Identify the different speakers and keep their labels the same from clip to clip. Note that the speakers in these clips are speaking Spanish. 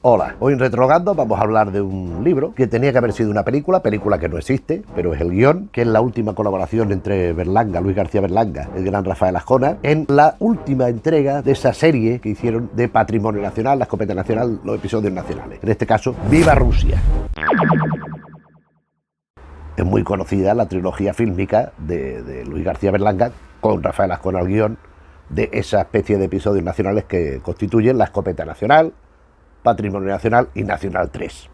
Speaker 1: Hola, hoy en Retrogando vamos a hablar de un libro que tenía que haber sido una película que no existe, pero es el guión, que es la última colaboración entre Berlanga, Luis García Berlanga, el gran Rafael Azcona, en la última entrega de esa serie que hicieron de Patrimonio Nacional, la escopeta nacional, los episodios nacionales. En este caso, ¡Viva Rusia! Es muy conocida la trilogía fílmica de Luis García Berlanga con Rafael Azcona al guión de esa especie de episodios nacionales que constituyen la escopeta nacional, Patrimonio Nacional y Nacional 3,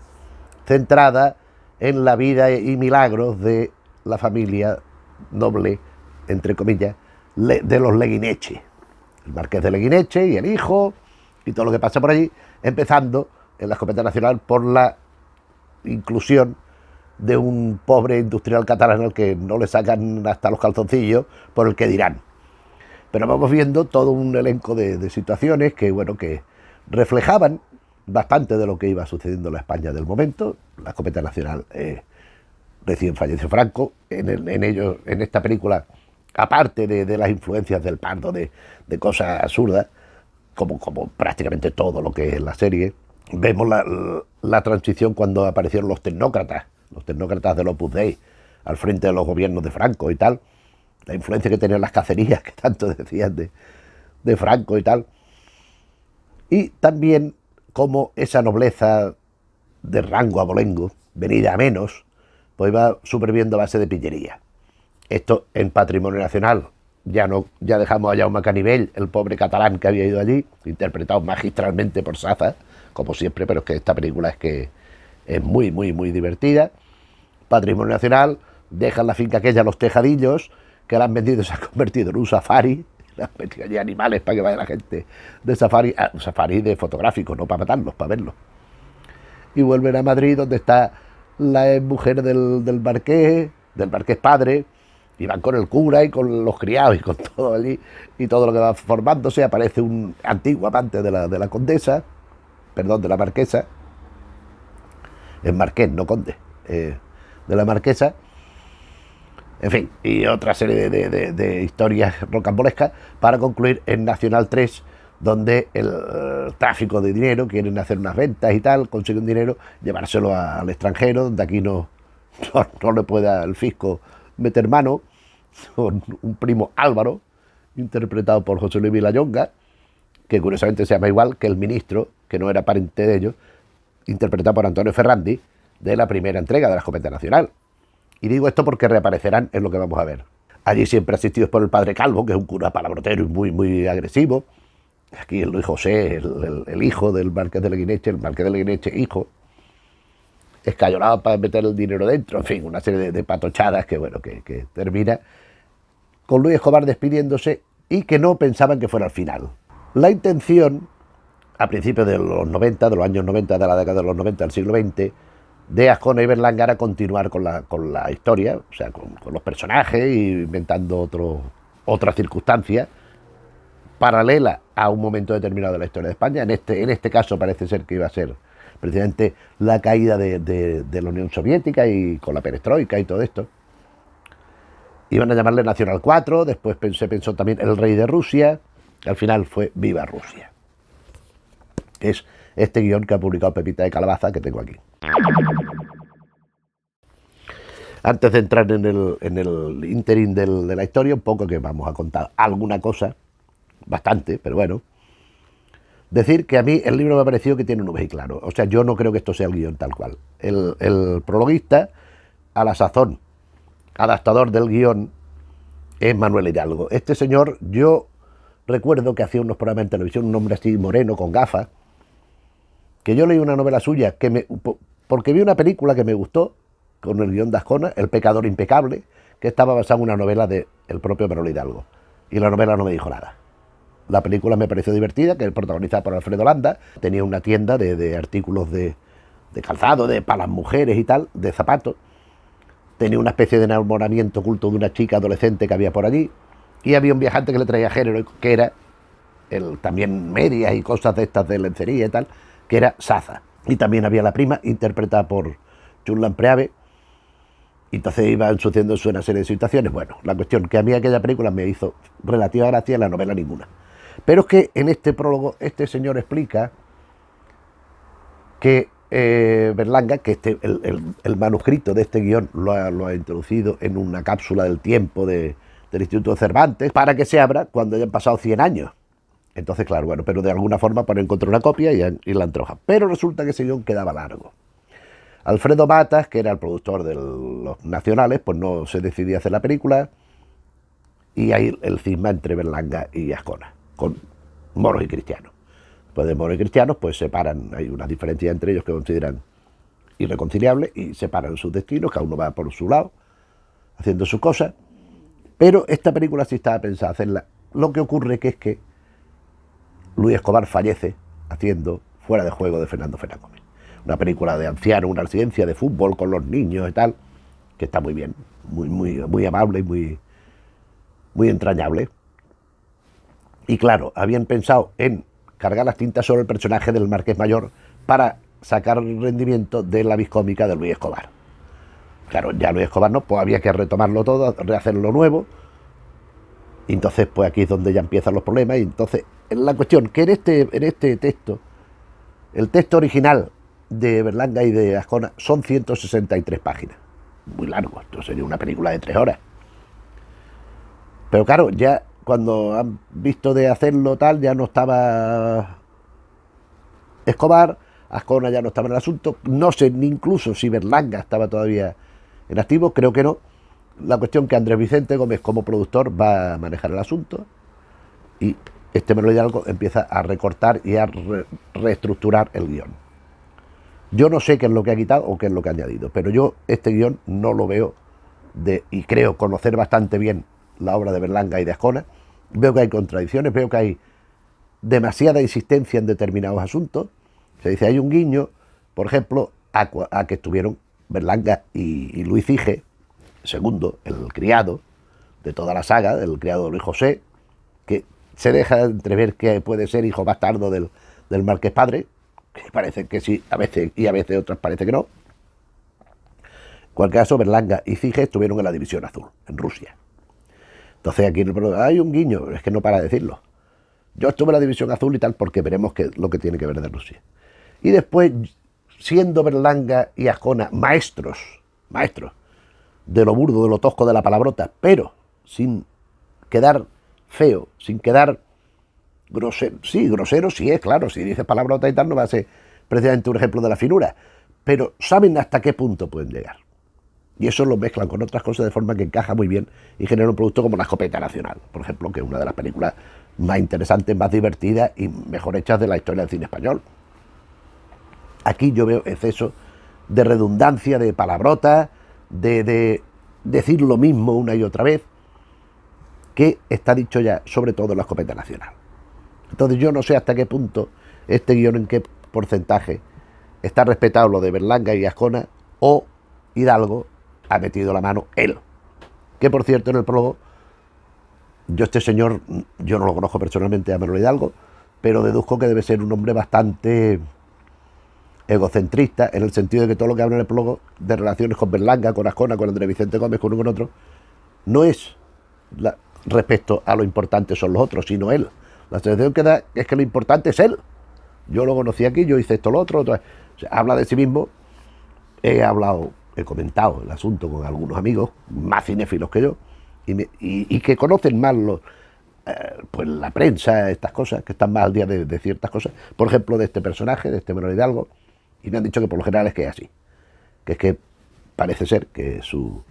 Speaker 1: centrada en la vida y milagros de la familia noble, entre comillas, de los Leguineche, el marqués de Leguineche y el hijo y todo lo que pasa por allí, empezando en la escopeta nacional por la inclusión de un pobre industrial catalán al que no le sacan hasta los calzoncillos por el que dirán. Pero vamos viendo todo un elenco de situaciones que, bueno, que reflejaban bastante de lo que iba sucediendo en la España del momento. La escopeta nacional, recién falleció Franco, en esta película, aparte de las influencias del Pardo, de cosas absurdas, como prácticamente todo lo que es la serie, vemos la transición cuando aparecieron los tecnócratas del Opus Dei, al frente de los gobiernos de Franco y tal, la influencia que tenían las cacerías, que tanto decían de Franco y tal, y también como esa nobleza de rango abolengo, venida a menos, pues iba superviviendo a base de pillería. Esto en Patrimonio Nacional, ya dejamos a Jaume Canivell, el pobre catalán que había ido allí, interpretado magistralmente por Saza, como siempre, pero es que esta película es muy, muy, muy divertida. Patrimonio Nacional, dejan la finca aquella, los tejadillos, que la han vendido y se ha convertido en un safari, le han metido allí animales para que vaya la gente de safari, un safari de fotográfico, no para matarlos, para verlos. Y vuelven a Madrid, donde está la mujer del marqués padre, y van con el cura y con los criados y con todo allí, y todo lo que va formándose. Aparece un antiguo amante de la condesa, perdón, de la marquesa, es marqués, no conde, de la marquesa. En fin, y otra serie de historias rocambolescas para concluir en Nacional 3, donde el tráfico de dinero, quieren hacer unas ventas y tal, consiguen dinero, llevárselo al extranjero, donde aquí no le pueda el fisco meter mano, con un primo Álvaro, interpretado por José Luis Vilallonga, que curiosamente se llama igual que el ministro, que no era pariente de ellos, interpretado por Antonio Ferrandi, de la primera entrega de la escopeta nacional. Y digo esto porque reaparecerán en lo que vamos a ver. Allí siempre asistidos por el padre Calvo, que es un cura palabrotero y muy, muy agresivo. Aquí el Luis José, el hijo del marqués de Leguineche, el marqués de Leguineche, hijo, escayolado para meter el dinero dentro. En fin, una serie de patochadas que, bueno, que termina con Luis Escobar despidiéndose y que no pensaban que fuera el final. La intención, a principios de los 90, de los años 90, de la década de los 90 del siglo XX, de Azcona y Berlanga era continuar con la historia, o sea, con los personajes y inventando otras circunstancias paralela a un momento determinado de la historia de España. En este caso parece ser que iba a ser precisamente la caída de la Unión Soviética y con la perestroika y todo esto. Iban a llamarle Nacional 4, después se pensó también El Rey de Rusia, al final fue Viva Rusia. Es este guión que ha publicado Pepita de Calabaza, que tengo aquí. Antes de entrar en el ínterin de la historia, un poco que vamos a contar alguna cosa, bastante, pero bueno. Decir que a mí el libro me ha parecido que tiene un y claro. O sea, yo no creo que esto sea el guión tal cual. El prologuista, a la sazón, adaptador del guión, es Manuel Hidalgo. Este señor, yo recuerdo que hacía unos programas en televisión, un hombre así moreno, con gafas, que yo leí una novela suya, porque vi una película que me gustó, con el guión de Azcona, El pecador impecable, que estaba basada en una novela del propio Manuel Hidalgo. Y la novela no me dijo nada. La película me pareció divertida, que es protagonizada por Alfredo Landa, tenía una tienda de artículos de calzado, para las mujeres y tal, de zapatos. Tenía una especie de enamoramiento oculto de una chica adolescente que había por allí, y había un viajante que le traía género, que era también medias y cosas de estas de lencería y tal, que era Saza. Y también había la prima, interpretada por Chunlan Preave, y entonces iban sucediéndose una serie de situaciones. Bueno, la cuestión que a mí aquella película me hizo relativa gracia, en la novela ninguna. Pero es que en este prólogo este señor explica que Berlanga, que el manuscrito de este guión lo ha introducido en una cápsula del tiempo del Instituto Cervantes para que se abra cuando hayan pasado 100 años. Entonces, claro, bueno, pero de alguna forma para encontrar una copia y la entroja. Pero resulta que ese guión quedaba largo. Alfredo Matas, que era el productor de los nacionales, pues no se decidía a hacer la película, y ahí el cisma entre Berlanga y Azcona, con moros y cristianos. Pues de moros y cristianos, pues separan, hay unas diferencias entre ellos que consideran irreconciliables y separan sus destinos, cada uno va por su lado, haciendo su cosa. Pero esta película sí estaba pensada hacerla. Lo que ocurre que es que Luis Escobar fallece haciendo Fuera de Juego de Fernando Fernán Gómez. Una película de ancianos, una residencia de fútbol con los niños y tal, que está muy bien, muy amable y muy entrañable. Y claro, habían pensado en cargar las tintas sobre el personaje del Marqués Mayor para sacar rendimiento de la viscómica de Luis Escobar. Claro, ya Luis Escobar no, pues había que retomarlo todo, rehacerlo nuevo. Y entonces, pues aquí es donde ya empiezan los problemas. Y entonces, la cuestión que en este texto, el texto original de Berlanga y de Azcona son 163 páginas. Muy largo, esto sería una película de 3 horas. Pero claro, ya cuando han visto de hacerlo tal, ya no estaba Escobar, Azcona ya no estaba en el asunto, no sé ni incluso si Berlanga estaba todavía en activo, creo que no. La cuestión que Andrés Vicente Gómez como productor va a manejar el asunto y este Manuel Hidalgo empieza a recortar y a reestructurar el guión. Yo no sé qué es lo que ha quitado o qué es lo que ha añadido, pero yo este guión no lo veo y creo conocer bastante bien la obra de Berlanga y de Azcona. Veo que hay contradicciones, veo que hay demasiada insistencia en determinados asuntos. Se dice, hay un guiño, por ejemplo, a que estuvieron Berlanga y Luis Ige, segundo, el criado de toda la saga, el criado de Luis José, que se deja entrever que puede ser hijo bastardo del Marqués Padre, que parece que sí, a veces, y a veces otras parece que no. En cualquier caso, Berlanga y Cije estuvieron en la División Azul, en Rusia. Entonces aquí en el programa hay un guiño, es que no para de decirlo. Yo estuve en la División Azul y tal, porque veremos lo que tiene que ver de Rusia. Y después, siendo Berlanga y Azcona maestros de lo burdo, de lo tosco, de la palabrota, pero sin quedar feo, sin quedar grosero. Sí, grosero sí es, claro, si dices palabrota y tal no va a ser precisamente un ejemplo de la finura, pero saben hasta qué punto pueden llegar. Y eso lo mezclan con otras cosas de forma que encaja muy bien y genera un producto como La Escopeta Nacional, por ejemplo, que es una de las películas más interesantes, más divertidas y mejor hechas de la historia del cine español. Aquí yo veo exceso de redundancia, de palabrotas, de decir lo mismo una y otra vez, que está dicho ya, sobre todo en La Escopeta Nacional. Entonces yo no sé hasta qué punto este guión, en qué porcentaje está respetado lo de Berlanga y Azcona, o Hidalgo ha metido la mano él. Que por cierto, en el prólogo, este señor, yo no lo conozco personalmente a Manuel Hidalgo, pero deduzco que debe ser un hombre bastante egocentrista, en el sentido de que todo lo que habla en el prólogo de relaciones con Berlanga, con Azcona, con Andrés Vicente Gómez, con uno con otro, no es respecto a lo importante son los otros, sino él. La sensación que da es que lo importante es él. Yo lo conocí aquí, yo hice esto, lo otro. O sea, habla de sí mismo. He comentado el asunto con algunos amigos, más cinéfilos que yo, y que conocen más pues la prensa, estas cosas, que están más al día de ciertas cosas. Por ejemplo, de este personaje, de este Manuel Hidalgo, y me han dicho que por lo general es que es así. Que es que parece ser que su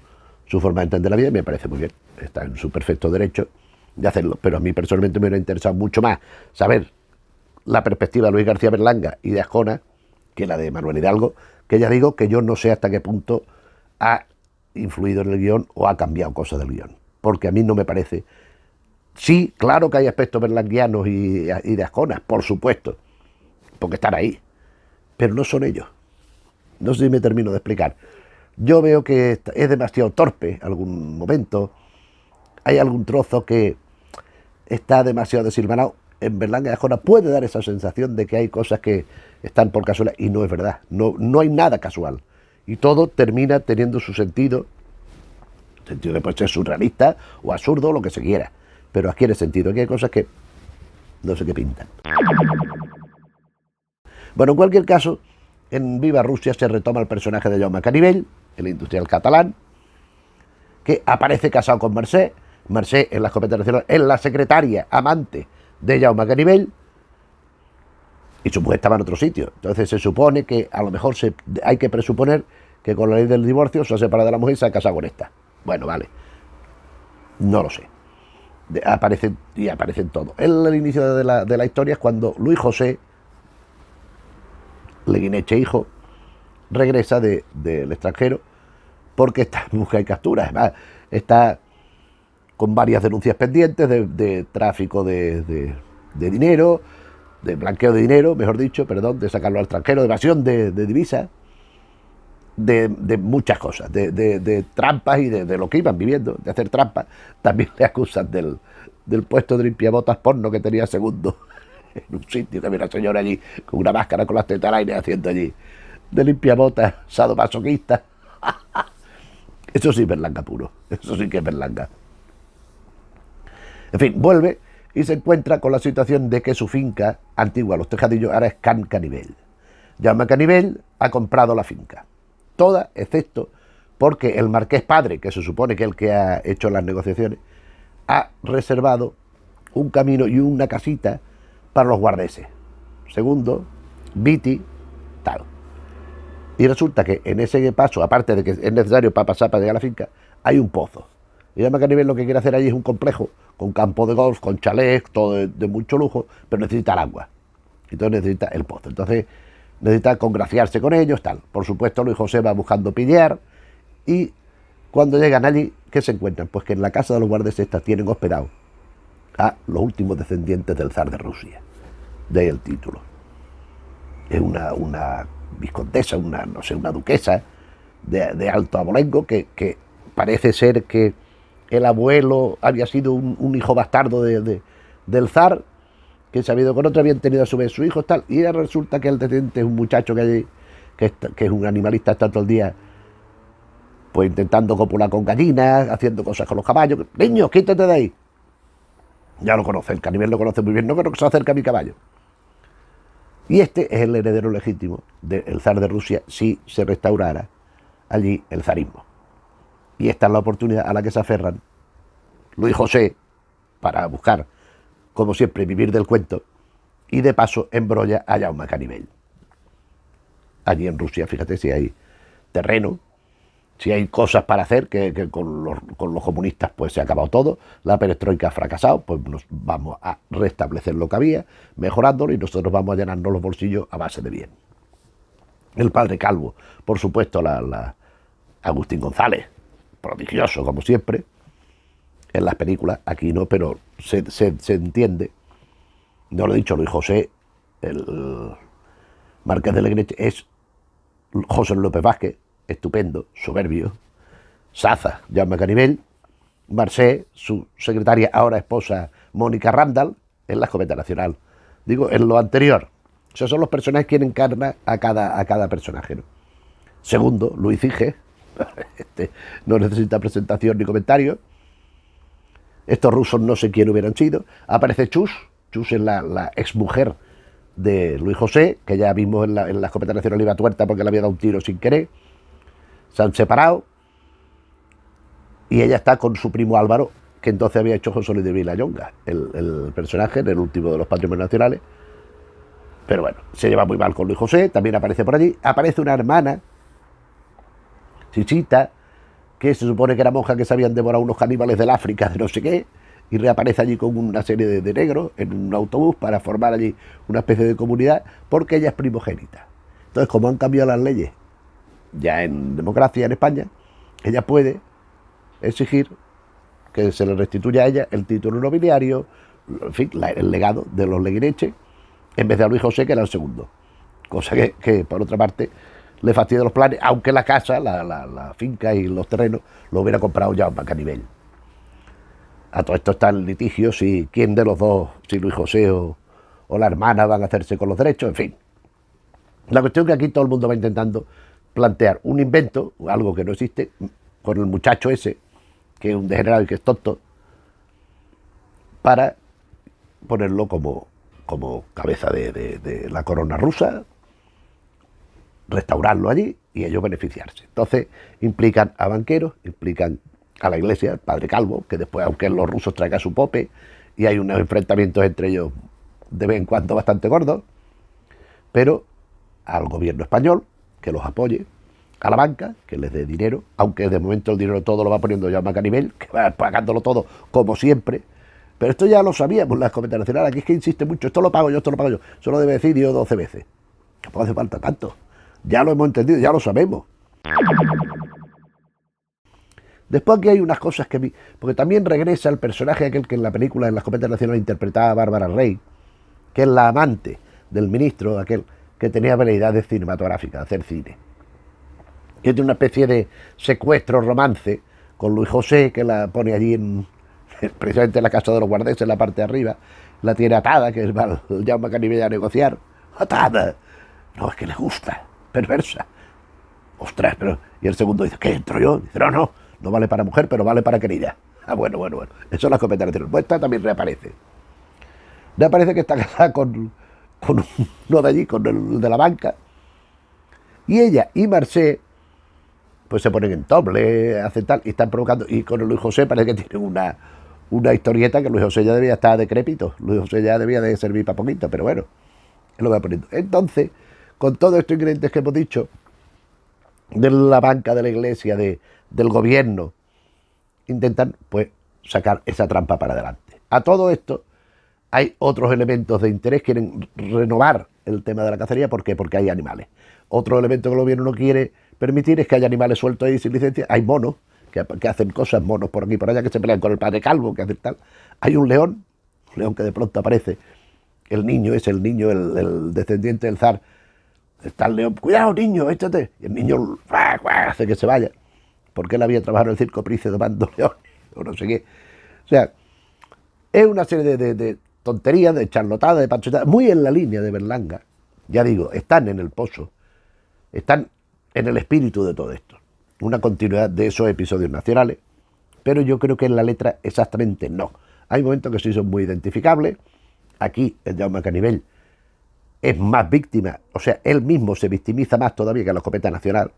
Speaker 1: forma de entender la vida, y me parece muy bien. Está en su perfecto derecho de hacerlo, pero a mí personalmente me hubiera interesado mucho más saber la perspectiva de Luis García Berlanga y de Azcona que la de Manuel Hidalgo, que ya digo que yo no sé hasta qué punto ha influido en el guión o ha cambiado cosas del guión, porque a mí no me parece. Sí, claro que hay aspectos berlanguianos y de Azcona, por supuesto, porque están ahí, pero no son ellos. No sé si me termino de explicar. Yo veo que es demasiado torpe algún momento, hay algún trozo que está demasiado desilvanado. En Berlanga y Azcona puede dar esa sensación de que hay cosas que están por casualidad, y no es verdad, no hay nada casual, y todo termina teniendo su sentido que puede ser surrealista o absurdo, lo que se quiera, pero adquiere sentido. Aquí hay cosas que no sé qué pintan. Bueno, en cualquier caso, en Viva Rusia se retoma el personaje de Jaume Canivell, el industrial catalán, que aparece casado con Mercè. Mercè en la escopeta nacional es la secretaria amante de Jaume Canivell y su mujer estaba en otro sitio. Entonces se supone que a lo mejor hay que presuponer que con la ley del divorcio se ha separado de la mujer y se ha casado con esta. Bueno, vale. No lo sé. Aparecen todos. El inicio de la historia es cuando Luis José Leguineche hijo regresa del extranjero porque está en busca y captura. Además, está con varias denuncias pendientes de tráfico de dinero, de blanqueo de dinero, mejor dicho, perdón, de sacarlo al extranjero, de evasión de divisas, de muchas cosas, de trampas y de lo que iban viviendo, de hacer trampas. También le acusan del puesto de limpiabotas porno que tenía Segundo en un sitio, que había una señora allí con una máscara con las tetas al aire haciendo allí de limpiabotas sadomasoquista. Eso sí es Berlanga puro, eso sí que es Berlanga. En fin, vuelve y se encuentra con la situación de que su finca antigua, Los Tejadillos, ahora es Can Canivell. Jaume Canivell ha comprado la finca, toda excepto porque el marqués padre, que se supone que es el que ha hecho las negociaciones, ha reservado un camino y una casita para los guardeses. Segundo, Viti, tal. Y resulta que en ese paso, aparte de que es necesario para pasar para llegar a la finca, hay un pozo. Y Jaume Canivell lo que quiere hacer allí es un complejo con campo de golf, con chalés, todo de mucho lujo, pero necesita el agua. Entonces necesita el pozo. Entonces necesita congraciarse con ellos, tal. Por supuesto, Luis José va buscando pillar y cuando llegan allí, ¿qué se encuentran? Pues que en la casa de los guardeses tienen hospedado a los últimos descendientes del zar de Rusia. De ahí el título. Es una viscondesa, una duquesa de alto abolengo que parece ser que el abuelo había sido un hijo bastardo del zar, que se había ido con otro, habían tenido a su vez sus hijos, tal, y resulta que el descendiente es un muchacho que es un animalista, está todo el día pues intentando copular con gallinas, haciendo cosas con los caballos. Niños, quítate de ahí. Ya lo conoce, el Canivell lo conoce muy bien, no creo que se acerque a mi caballo. Y este es el heredero legítimo del zar de Rusia si se restaurara allí el zarismo. Y esta es la oportunidad a la que se aferran Luis José para buscar, como siempre, vivir del cuento y de paso embrolla a Jaume Canivell. Allí en Rusia, fíjate si hay terreno, si hay cosas para hacer, que con los comunistas pues se ha acabado todo, la perestroika ha fracasado, pues nos vamos a restablecer lo que había, mejorándolo y nosotros vamos a llenarnos los bolsillos a base de bien. El padre Calvo, por supuesto, Agustín González, prodigioso como siempre, en las películas, aquí no, pero se entiende, no lo he dicho, Luis José, el marqués de Leguineche, es José López Vázquez, estupendo, soberbio, Saza, Jaume Canivell, Mercè, su secretaria, ahora esposa, Mónica Randall, en la escopeta nacional. Digo, en lo anterior. Esos son los personajes que encarnan a cada personaje, ¿no? Segundo, Luis Cije, no necesita presentación ni comentario. Estos rusos no sé quién hubieran sido. Aparece Chus es la exmujer de Luis José, que ya vimos en la escopeta nacional iba tuerta porque le había dado un tiro sin querer. Se han separado y ella está con su primo Álvaro, que entonces había hecho José Luis de Villayonga, el personaje del último de los patrimonios nacionales. Pero bueno, se lleva muy mal con Luis José, también aparece por allí. Aparece una hermana, Chichita, que se supone que era monja que se habían devorado unos caníbales del África, de no sé qué, y reaparece allí con una serie de negros en un autobús para formar allí una especie de comunidad, porque ella es primogénita. Entonces, como han cambiado las leyes ya en democracia en España, ella puede exigir que se le restituya a ella el título nobiliario, en fin, el legado de los Leguineche, en vez de a Luis José, que era el segundo. Cosa que por otra parte, le fastidia los planes, aunque la casa, la finca y los terrenos lo hubiera comprado Jaume Canivell. A todo esto está el litigio, si quién de los dos, si Luis José o la hermana van a hacerse con los derechos, en fin. La cuestión es que aquí todo el mundo va intentando plantear un invento, algo que no existe, con el muchacho ese, que es un degenerado y que es tonto, para ponerlo como cabeza de la corona rusa, restaurarlo allí y ellos beneficiarse. Entonces implican a banqueros, implican a la iglesia, el padre Calvo, que después, aunque los rusos traigan su pope, y hay unos enfrentamientos entre ellos de vez en cuando bastante gordos, pero al gobierno español, que los apoye, a la banca, que les dé dinero, aunque de momento el dinero todo lo va poniendo Jaume Canivell, que va pagándolo todo como siempre, pero esto ya lo sabíamos, la escopeta nacional, aquí es que insiste mucho, esto lo pago yo, eso lo debe decir Dios 12 veces, tampoco hace falta tanto, ya lo hemos entendido, ya lo sabemos. Después aquí hay unas cosas que... Porque también regresa el personaje aquel que en la película, en la escopeta nacional, interpretaba a Bárbara Rey, que es la amante del ministro, aquel que tenía habilidades cinematográficas, de hacer cine. Que tiene una especie de secuestro, romance, con Luis José, que la pone allí precisamente en la casa de los guardeses, en la parte de arriba, la tiene atada, que es el Jaume Canivell a negociar. ¡Atada! No, es que le gusta, perversa. Ostras, pero... Y el segundo dice, ¿qué entro yo? Dice, no vale para mujer, pero vale para querida. Ah, bueno. Eso es la escopeta nacional. Pues esta también reaparece. Reaparece que está casada con uno de allí, con el de la banca. Y ella y Marcé, pues se ponen en doble, hacen tal, y están provocando. Y con el Luis José parece que tienen una historieta que Luis José ya debía estar decrépito. Luis José ya debía de servir para poquito, pero bueno, él lo va poniendo. Entonces, con todos estos ingredientes que hemos dicho, de la banca, de la iglesia, del gobierno, intentan pues sacar esa trampa para adelante. A todo esto hay otros elementos de interés, quieren renovar el tema de la cacería. ¿Por qué? Porque hay animales. Otro elemento que el gobierno no quiere permitir es que haya animales sueltos ahí sin licencia. Hay monos que hacen cosas, monos por aquí y por allá, que se pelean con el padre Calvo, que hacen tal. Hay un león que de pronto aparece. El niño, el descendiente del zar. Está el león, cuidado niño, échate. Y el niño hace que se vaya, porque él había trabajado en el circo Price domando leones, o no sé qué. O sea, es una serie de tonterías, de charlotadas, de panchotadas, muy en la línea de Berlanga. Ya digo, están en el pozo, están en el espíritu de todo esto. Una continuidad de esos episodios nacionales, pero yo creo que en la letra exactamente no. Hay momentos que sí son muy identificables. Aquí el Jaume Canivell es más víctima, o sea, él mismo se victimiza más todavía que la escopeta nacional.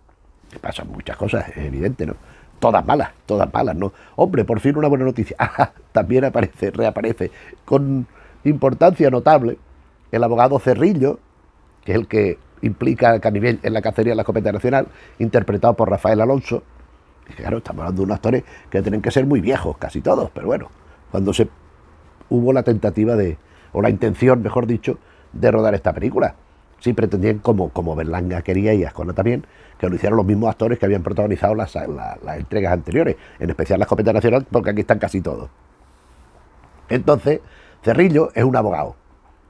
Speaker 1: Que pasan muchas cosas, es evidente, ¿no? Todas malas, ¿no? Hombre, por fin una buena noticia. También reaparece con importancia notable el abogado Cerrillo, que es el que implica a Canivell en la cacería de la escopeta nacional, interpretado por Rafael Alonso. Y claro, estamos hablando de unos actores que tienen que ser muy viejos, casi todos, pero bueno, cuando hubo la tentativa o la intención, mejor dicho, de rodar esta película. Sí pretendían, como Berlanga quería y Azcona también, que lo hicieran los mismos actores que habían protagonizado las entregas anteriores, en especial la escopeta nacional, porque aquí están casi todos. Entonces, Cerrillo es un abogado.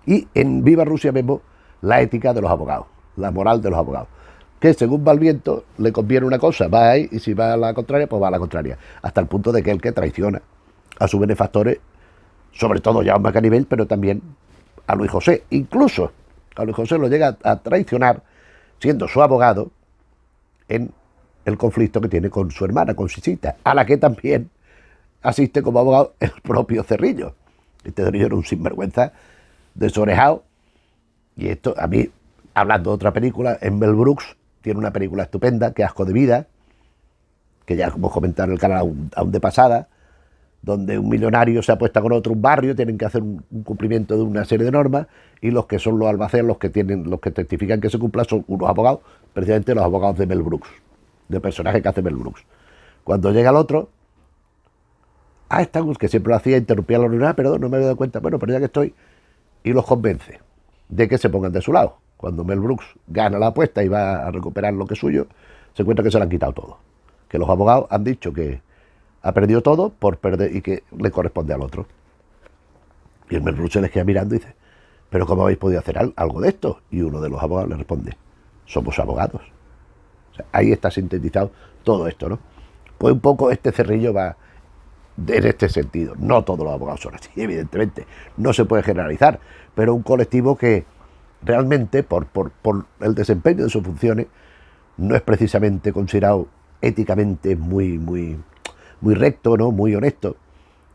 Speaker 1: Y en Viva Rusia vemos la ética de los abogados, la moral de los abogados. Que según va el viento, le conviene una cosa, va ahí, y si va a la contraria, pues va a la contraria. Hasta el punto de que el que traiciona a sus benefactores, sobre todo Jaume Canivell, pero también a Luis José. Incluso a Luis José lo llega a traicionar, siendo su abogado, en el conflicto que tiene con su hermana, con Sisita, a la que también asiste como abogado el propio Cerrillo. Este Cerrillo era un sinvergüenza desorejado. Y esto, a mí, hablando de otra película, en Mel Brooks tiene una película estupenda, que Asco de vida, que ya hemos comentado en el canal aún de pasada, donde un millonario se apuesta con otro un barrio, tienen que hacer un cumplimiento de una serie de normas, y los que son los albaceas, los que testifican que se cumpla, son unos abogados, precisamente los abogados de Mel Brooks, del personaje que hace Mel Brooks. Cuando llega el otro, que siempre lo hacía, interrumpía la reunión, perdón, no me había dado cuenta, bueno, pero ya que estoy, y los convence de que se pongan de su lado. Cuando Mel Brooks gana la apuesta y va a recuperar lo que es suyo, se encuentra que se lo han quitado todo. Que los abogados han dicho que ha perdido todo por perder y que le corresponde al otro. Y el Mel Brooks se les queda mirando y dice, ¿pero cómo habéis podido hacer algo de esto? Y uno de los abogados le responde, somos abogados. O sea, ahí está sintetizado todo esto, ¿no? Pues un poco este Cerrillo va en este sentido. No todos los abogados son así, evidentemente. No se puede generalizar, pero un colectivo que realmente, por el desempeño de sus funciones, no es precisamente considerado éticamente muy recto, ¿no? Muy honesto,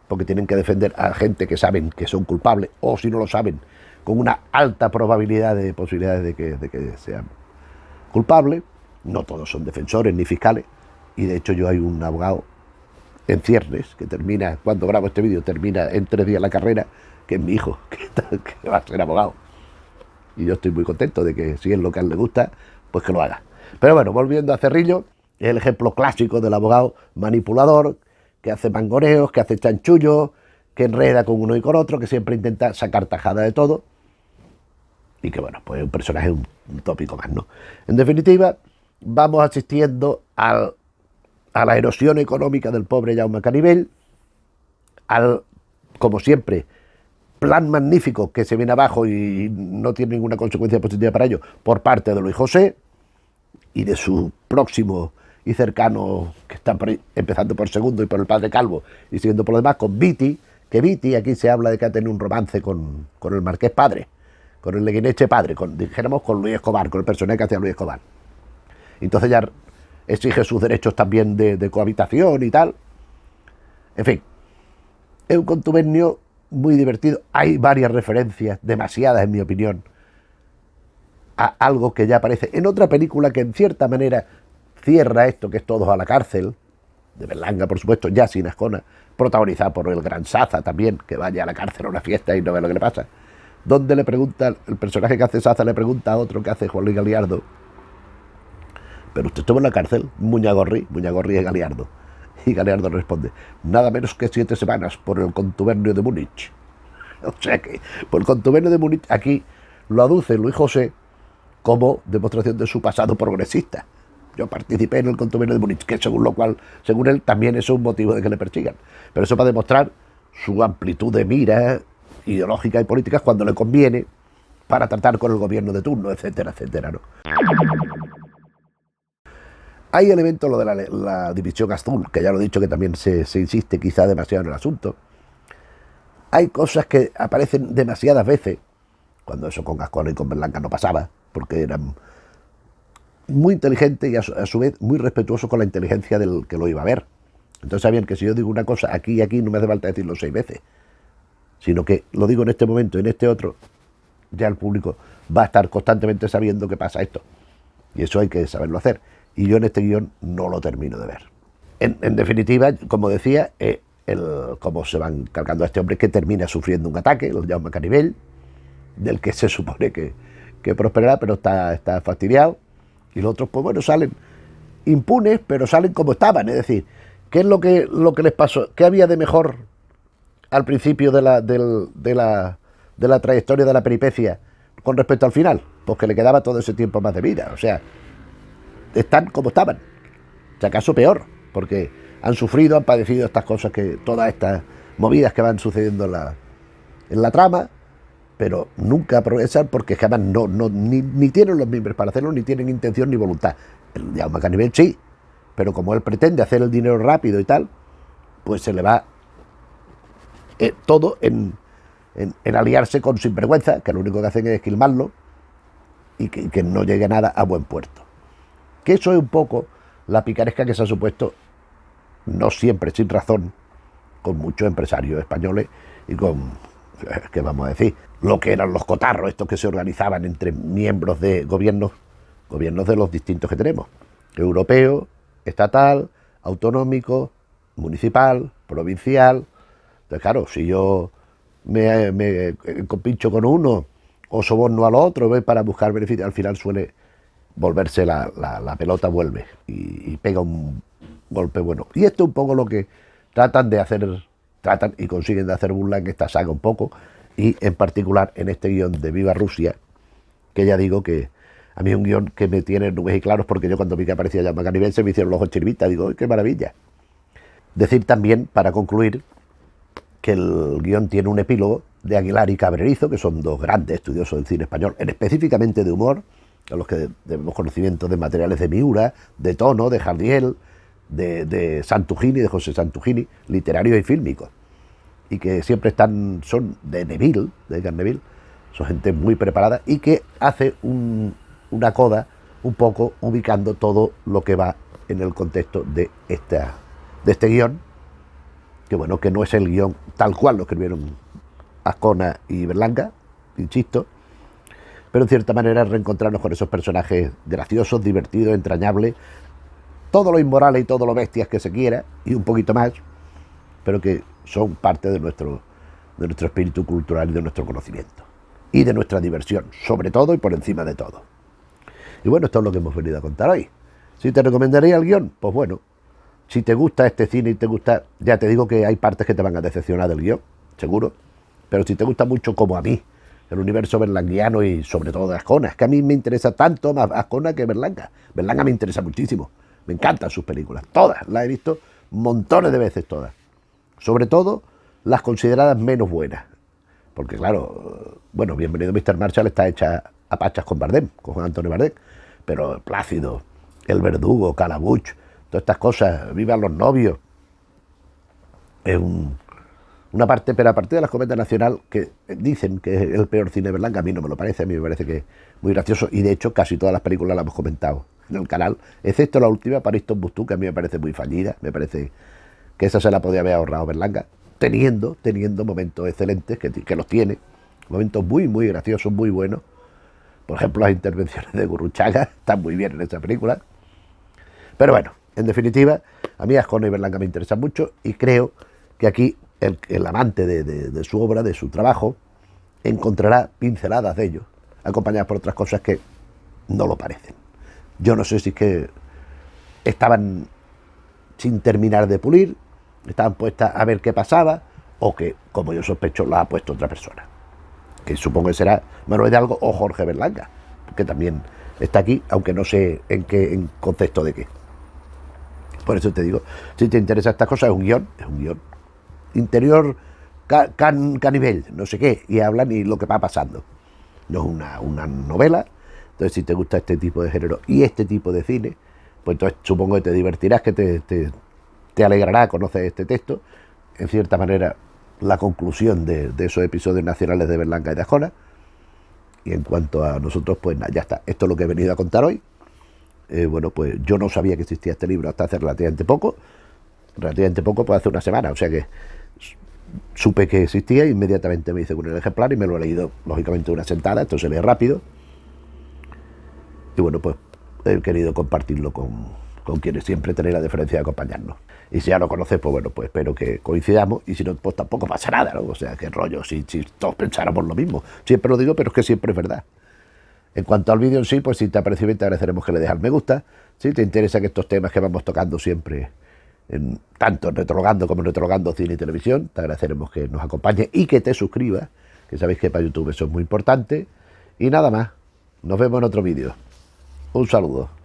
Speaker 1: porque tienen que defender a gente que saben que son culpables, o si no lo saben, con una alta probabilidad de posibilidades de que sean culpable. No todos son defensores ni fiscales, y de hecho yo hay un abogado en ciernes que termina, cuando grabo este vídeo, termina en 3 días la carrera, que es mi hijo, que va a ser abogado. Y yo estoy muy contento de que, si es lo que a él le gusta, pues que lo haga. Pero bueno, volviendo a Cerrillo, es el ejemplo clásico del abogado manipulador, que hace mangoneos, que hace chanchullos, que enreda con uno y con otro, que siempre intenta sacar tajada de todo. Y que bueno, pues es un personaje, un tópico más, ¿no? En definitiva, vamos asistiendo a la erosión económica del pobre Jaume Canivell, al, como siempre, plan magnífico que se viene abajo y no tiene ninguna consecuencia positiva para ello por parte de Luis José y de su próximo y cercano, que está empezando por Segundo y por el padre Calvo y siguiendo por lo demás, con Viti, que Viti aquí se habla de que ha tenido un romance con el Marqués padre, con el Leguineche padre, dijéramos con Luis Escobar, con el personaje que hacía Luis Escobar. Entonces ya exige sus derechos también de cohabitación y tal. En fin, es un contubernio muy divertido. Hay varias referencias, demasiadas en mi opinión, a algo que ya aparece en otra película que en cierta manera cierra esto, que es Todos a la cárcel, de Berlanga, por supuesto, ya sin Ascona, protagonizada por el gran Saza también, que vaya a la cárcel a una fiesta y no ve lo que le pasa, donde le pregunta, el personaje que hace Saza le pregunta a otro que hace Juan Luis Galiardo: ¿pero usted estuvo en la cárcel? Muñagorri es Galiardo. Y Galiardo responde: nada menos que 7 semanas por el contubernio de Múnich. O sea que, por el contubernio de Múnich, aquí lo aduce Luis José como demostración de su pasado progresista. Yo participé en el contubernio de Múnich, que según él, también es un motivo de que le persigan. Pero eso para demostrar su amplitud de miras ideológicas y políticas cuando le conviene, para tratar con el gobierno de turno, etcétera, etcétera, ¿no? Hay elementos, lo de la división azul, que ya lo he dicho, que también se insiste quizá demasiado en el asunto. Hay cosas que aparecen demasiadas veces, cuando eso con Gascón y con Berlanga no pasaba, porque eran muy inteligentes y a su vez muy respetuosos con la inteligencia del que lo iba a ver. Entonces sabían que si yo digo una cosa aquí y aquí, no me hace falta decirlo 6 veces, sino que lo digo en este momento y en este otro, ya el público va a estar constantemente sabiendo que pasa esto. Y eso hay que saberlo hacer. Y yo en este guión no lo termino de ver. En definitiva, como decía, cómo se van cargando a este hombre que termina sufriendo un ataque, lo llama Canivell, del que se supone que prosperará, pero está fastidiado. Y los otros, pues bueno, salen impunes, pero salen como estaban. Es decir, ¿qué es lo que les pasó? ¿Qué había de mejor al principio de la trayectoria de la peripecia con respecto al final? Pues que le quedaba todo ese tiempo más de vida. O sea, están como estaban, si acaso peor, porque han sufrido, han padecido estas cosas, todas estas movidas que van sucediendo en la trama, pero nunca progresan porque jamás ni tienen los miembros para hacerlo, ni tienen intención ni voluntad. El Jaume Canivell sí, pero como él pretende hacer el dinero rápido y tal, pues se le va todo en aliarse con sinvergüenza, que lo único que hacen es esquilmarlo y que no llegue nada a buen puerto. Que eso es un poco la picaresca que se ha supuesto, no siempre sin razón, con muchos empresarios españoles y con, ¿qué vamos a decir?, lo que eran los cotarros, estos que se organizaban entre miembros de gobiernos de los distintos que tenemos: europeo, estatal, autonómico, municipal, provincial. Entonces, claro, si yo me compincho con uno o soborno al otro, voy para buscar beneficios, al final suele volverse la pelota, vuelve y pega un golpe bueno. Y esto es un poco lo que tratan y consiguen de hacer burla en esta saga un poco, y en particular en este guión de Viva Rusia, que ya digo que a mí es un guión que me tiene nubes y claros, porque yo cuando vi que aparecía Jaume Canivell se me hicieron los ojos chirvitas, digo, ¡qué maravilla! Decir también, para concluir, que el guión tiene un epílogo de Aguilar y Cabrerizo, que son dos grandes estudiosos del cine español, específicamente de humor, a los que debemos conocimiento de materiales de Miura, de Tono, de Jardiel, de Santugini, de José Santugini, literarios y fílmicos, y que siempre son de Edgar Neville, son gente muy preparada y que hace una coda un poco ubicando todo lo que va en el contexto de este guión, que bueno, que no es el guión tal cual lo escribieron Azcona y Berlanga, insisto, pero en cierta manera reencontrarnos con esos personajes graciosos, divertidos, entrañables, todo lo inmorales y todo lo bestias que se quiera, y un poquito más, pero que son parte de nuestro espíritu cultural y de nuestro conocimiento. Y de nuestra diversión, sobre todo y por encima de todo. Y bueno, esto es lo que hemos venido a contar hoy. ¿Si te recomendaría el guión? Pues bueno, si te gusta este cine y te gusta, ya te digo que hay partes que te van a decepcionar del guión, seguro, pero si te gusta mucho como a mí, el universo berlanguiano y sobre todo de Azcona, es que a mí me interesa tanto más Azcona que Berlanga. Berlanga me interesa muchísimo, me encantan sus películas, todas, las he visto montones de veces todas, sobre todo las consideradas menos buenas, porque claro, bueno, Bienvenido Mr. Marshall está hecha a pachas con Bardem, con Juan Antonio Bardem, pero Plácido, El Verdugo, Calabuch, todas estas cosas, Vivan los novios, es una parte, pero a partir de la Comedia Nacional, que dicen que es el peor cine de Berlanga, a mí no me lo parece, a mí me parece que es muy gracioso, y de hecho casi todas las películas las hemos comentado en el canal, excepto la última, París Tombuctú, que a mí me parece muy fallida, me parece que esa se la podía haber ahorrado Berlanga, teniendo momentos excelentes, que los tiene, momentos muy, muy graciosos, muy buenos. Por ejemplo, las intervenciones de Gurruchaga están muy bien en esta película. Pero bueno, en definitiva, a mí Azcona y Berlanga me interesan mucho y creo que aquí el amante de su obra, de su trabajo, encontrará pinceladas de ellos, acompañadas por otras cosas que no lo parecen. Yo no sé si es que estaban sin terminar de pulir, estaban puestas a ver qué pasaba, o que, como yo sospecho, las ha puesto otra persona, que supongo que será Manuel Hidalgo o Jorge Berlanga, que también está aquí, aunque no sé en contexto de qué. Por eso te digo, si te interesa estas cosas, es un guión interior canibel, no sé qué, y hablan y lo que va pasando. No es una novela. Entonces, si te gusta este tipo de género y este tipo de cine, pues entonces supongo que te divertirás, que te alegrará conocer este texto. En cierta manera, la conclusión de esos episodios nacionales de Berlanga y de Azcona. Y en cuanto a nosotros, pues nada, ya está. Esto es lo que he venido a contar hoy. Bueno, pues yo no sabía que existía este libro hasta hace relativamente poco, pues hace una semana, o sea que supe que existía e inmediatamente me hice con el ejemplar y me lo he leído, lógicamente, una sentada, esto se lee rápido. Y bueno, pues he querido compartirlo con quienes siempre tenéis la deferencia de acompañarnos. Y si ya lo conoces, pues bueno, pues espero que coincidamos, y si no, pues tampoco pasa nada, ¿no? O sea, qué rollo, si todos pensáramos lo mismo. Siempre lo digo, pero es que siempre es verdad. En cuanto al vídeo en sí, pues si te ha parecido bien, te agradeceremos que le dejes al me gusta. Si te interesan estos temas que vamos tocando siempre, tanto en Retrologando como en Retrologando Cine y Televisión, te agradeceremos que nos acompañes y que te suscribas, que sabéis que para YouTube eso es muy importante. Y nada más, nos vemos en otro vídeo. Un saludo.